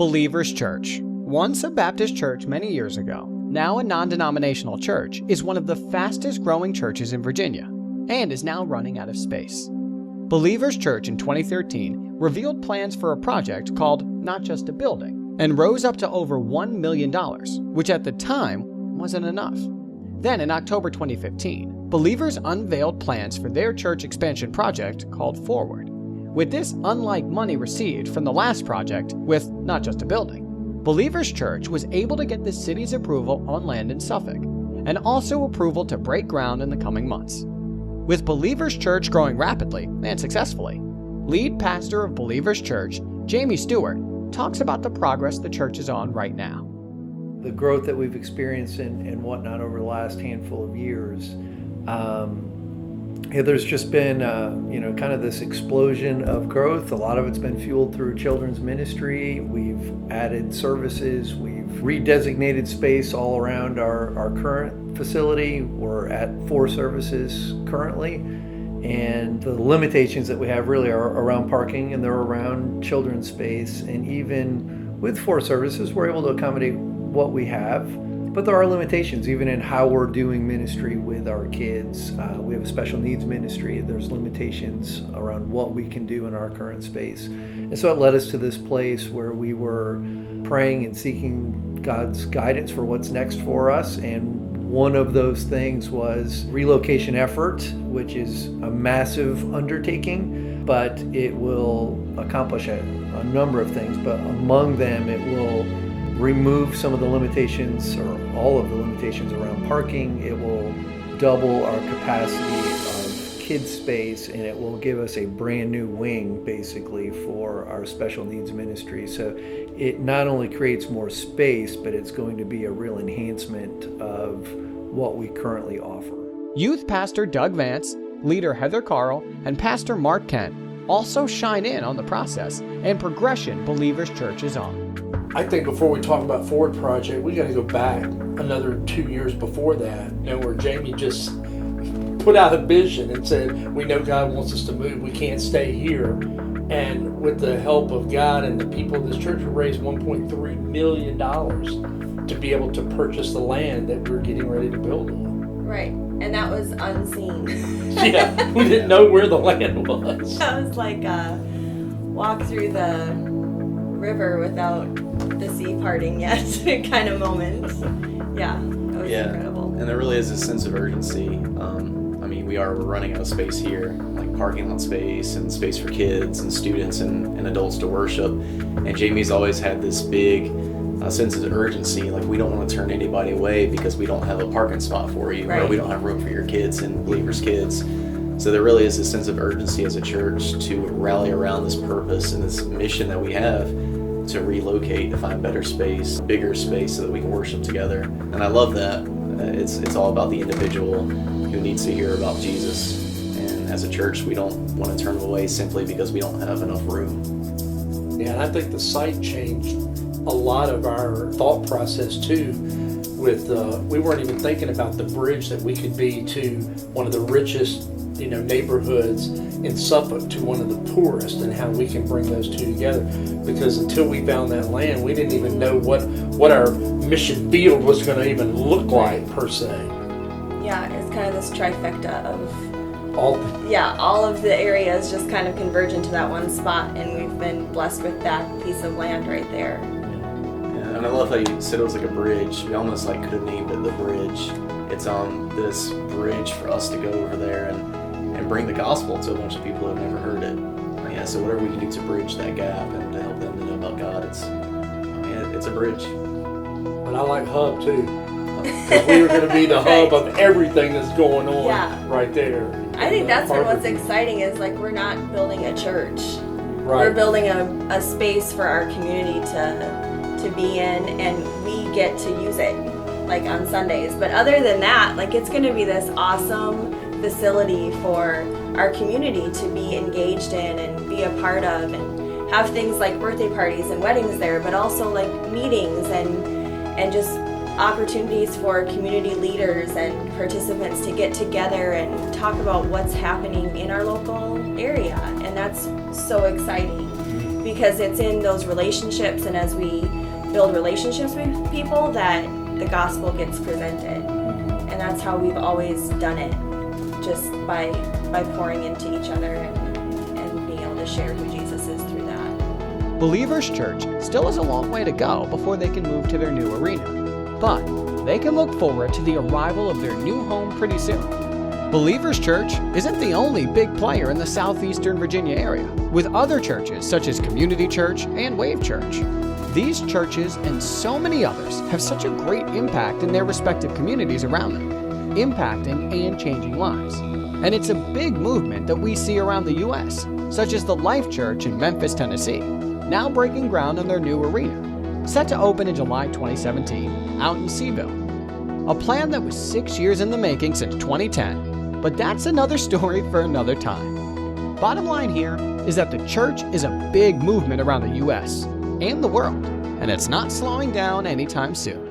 Believers Church. Once a Baptist church many years ago, now a non-denominational church, is one of the fastest growing churches in Virginia and is now running out of space. Believers Church in 2013 revealed plans for a project called Not Just a Building and rose up to over $1 million, which at the time wasn't enough. Then in October 2015, Believers unveiled plans for their church expansion project called Forward. With this unlike money received from the last project with Not Just a Building, Believers Church was able to get the city's approval on land in Suffolk, and also approval to break ground in the coming months. With Believers Church growing rapidly and successfully, lead pastor of Believers Church, Jamey Stuart, talks about the progress the church is on right now. The growth that we've experienced and whatnot over the last handful of years, there's just been, kind of this explosion of growth. A lot of it's been fueled through children's ministry. We've added services. We've redesignated space all around our current facility. We're at 4 services currently. And the limitations that we have really are around parking, and they're around children's space. And even with 4 services, we're able to accommodate what we have. But there are limitations even in how we're doing ministry with our kids. We have a special needs ministry. There's limitations around what we can do in our current space. And so it led us to this place where we were praying and seeking God's guidance for what's next for us. And one of those things was relocation effort, which is a massive undertaking, but it will accomplish a number of things. But among them, it will remove some of the limitations, or all of the limitations around parking. It will double our capacity of kids space, and it will give us a brand new wing basically for our special needs ministry. So it not only creates more space, but it's going to be a real enhancement of what we currently offer. Youth pastor Doug Vance, leader Heather Carl, and pastor Mark Kent also shine in on the process and progression Believers Church is on. I think before we talk about Forward Project, we got to go back another 2 years before that, where Jamey just put out a vision and said, we know God wants us to move, we can't stay here. And with the help of God and the people of this church, we raised $1.3 million to be able to purchase the land that we're getting ready to build on. Right, and that was unseen. Yeah, we didn't know where the land was. That was like a walk through the river without the sea parting yet kind of moment. Yeah, it was incredible. And there really is a sense of urgency. We're running out of space here, like parking lot space and space for kids and students and adults to worship. And Jamey's always had this big sense of urgency, like we don't want to turn anybody away because we don't have a parking spot for you, right, or we don't have room for your kids and Believers' kids. So there really is a sense of urgency as a church to rally around this purpose and this mission that we have to relocate, to find better space, bigger space so that we can worship together. And I love that. It's all about the individual who needs to hear about Jesus. And as a church, we don't want to turn them away simply because we don't have enough room. Yeah, and I think the site changed a lot of our thought process too. We weren't even thinking about the bridge that we could be to one of the richest neighborhoods in Suffolk to one of the poorest, and how we can bring those two together. Because until we found that land, we didn't even know what our mission field was going to even look like per se. Yeah, it's kind of this trifecta of all of the areas just kind of converge into that one spot, and we've been blessed with that piece of land right there. Yeah, and I love how you said it was like a bridge. We almost could have named it the bridge. It's on this bridge for us to go over there and bring the gospel to a bunch of people who have never heard it. So whatever we can do to bridge that gap and to help them to know about God, it's a bridge. But I like hub too, because we were going to be the hub of everything that's going on right there. I think that's what's exciting is we're not building a church. Right. We're building a space for our community to be in, and we get to use it on Sundays. But other than that, it's going to be this awesome facility for our community to be engaged in and be a part of, and have things like birthday parties and weddings there, but also meetings and just opportunities for community leaders and participants to get together and talk about what's happening in our local area. And that's so exciting, because because it's in those relationships, and as we build relationships with people, that the gospel gets presented. And that's how we've always done it, just by pouring into each other and being able to share who Jesus is through that. Believers Church still has a long way to go before they can move to their new arena, but they can look forward to the arrival of their new home pretty soon. Believers Church isn't the only big player in the southeastern Virginia area, with other churches such as Community Church and Wave Church. These churches and so many others have such a great impact in their respective communities around them, impacting and changing lives. And it's a big movement that we see around the U.S., such as the Life Church in Memphis, Tennessee, now breaking ground on their new arena, set to open in July 2017 out in Seville. A plan that was 6 years in the making since 2010, but that's another story for another time. Bottom line here is that the church is a big movement around the U.S. and the world, and it's not slowing down anytime soon.